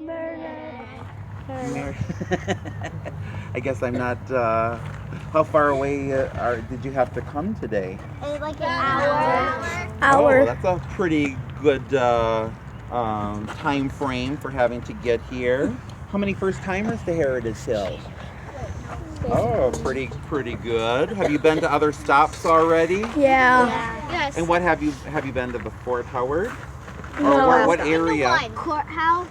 Mer- I guess I'm not. How far away did you have to come today? Like an hour. Oh, that's a pretty good time frame for having to get here. How many first timers to Heritage Hills? Oh, pretty good. Have you been to other stops already? Yeah. Yes. And what have you been to the Fort Howard? No. Or what area? Courthouse.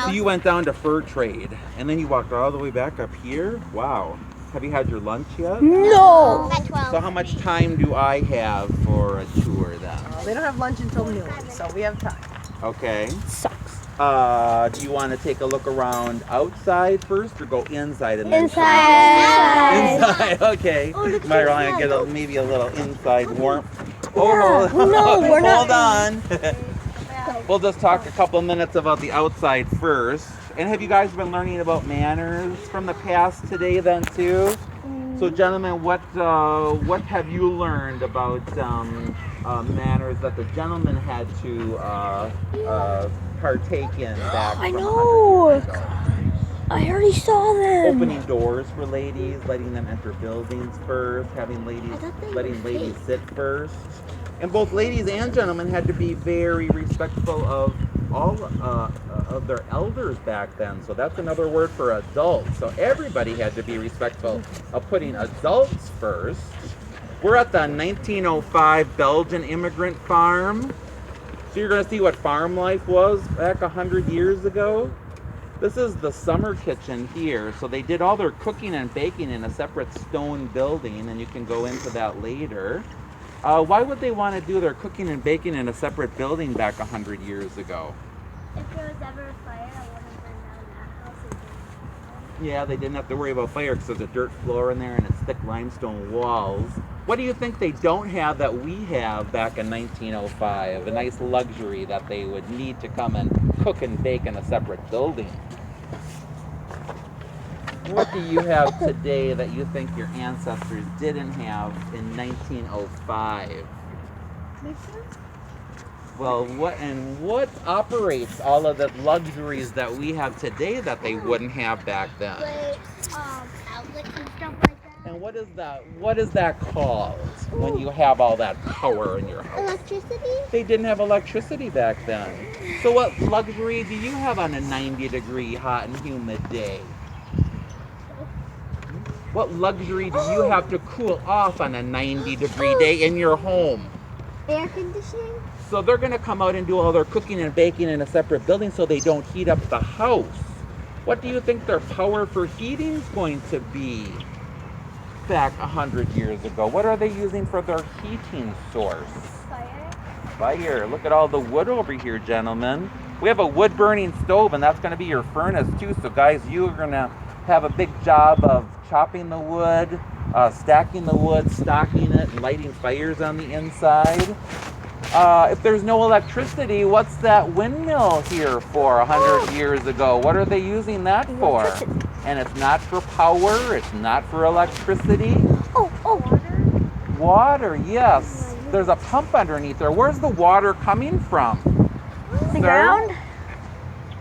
So you went down to Fur Trade, and then you walked all the way back up here? Wow. Have you had your lunch yet? No. At 12. So how much time do I have for a tour then? They don't have lunch until noon, so we have time. Okay. Sucks. Do you want to take a look around outside first or go inside and then Inside. Inside, okay. Might want to get maybe a little inside warmth. Oh, No, we're not. Hold on. We'll just talk a couple minutes about the outside first. And have you guys been learning about manners from the past today then too? So gentlemen, what have you learned about manners that the gentlemen had to partake in back I from know. 100 years ago? I already saw them. Opening doors for ladies, letting them enter buildings first, letting ladies sit first. And both ladies and gentlemen had to be very respectful of all of their elders back then. So that's another word for adults. So everybody had to be respectful of putting adults first. We're at the 1905 Belgian immigrant farm. So you're going to see what farm life was back 100 years ago. This is the summer kitchen here. So they did all their cooking and baking in a separate stone building, and you can go into that later. Why would they want to do their cooking and baking in a separate building back 100 years ago? If there was ever a fire, I wouldn't burn down that house. Yeah, they didn't have to worry about fire because there's a dirt floor in there and it's thick limestone walls. What do you think they don't have that we have back in 1905? A nice luxury that they would need to come and cook and bake in a separate building. What do you have today that you think your ancestors didn't have in 1905? Well, what operates all of the luxuries that we have today that they wouldn't have back then? Outlets and stuff like that. And what is that called when you have all that power in your house? Electricity? They didn't have electricity back then. So what luxury do you have on a 90-degree hot and humid day? What luxury do you have to cool off on a 90-degree day in your home? Air conditioning? So they're going to come out and do all their cooking and baking in a separate building so they don't heat up the house. What do you think their power for heating is going to be back 100 years ago? What are they using for their heating source? Fire. Look at all the wood over here, gentlemen. We have a wood-burning stove, and that's going to be your furnace, too. So, guys, you are going to have a big job of chopping the wood, stacking the wood, stocking it, and lighting fires on the inside. If there's no electricity, what's that windmill here for 100 years ago? What are they using that for? And it's not for power, it's not for electricity. Water, yes. There's a pump underneath there. Where's the water coming from? The ground?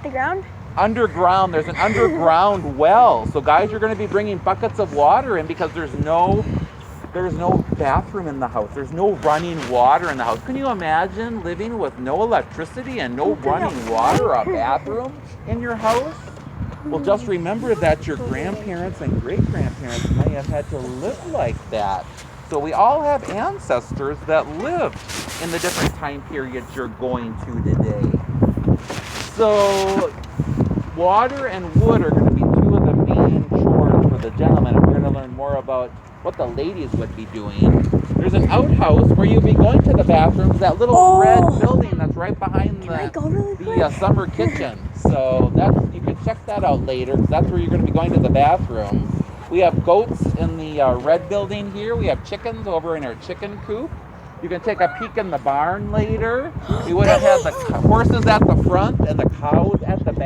The ground? Underground. There's an underground well. So guys, you're going to be bringing buckets of water in because there's no bathroom in the house. There's no running water in the house. Can you imagine living with no electricity and no running water or a bathroom in your house? Well, just remember that your grandparents and great-grandparents may have had to live like that. So we all have ancestors that lived in the different time periods you're going to today. So water and wood are going to be two of the main chores for the gentlemen, and we're going to learn more about what the ladies would be doing. There's an outhouse where you'll be going to the bathrooms, that little red building that's right behind the summer kitchen. So you can check that out later, because that's where you're going to be going to the bathroom. We have goats in the red building here. We have chickens over in our chicken coop. You can take a peek in the barn later. We would have had the horses at the front and the cows at the back.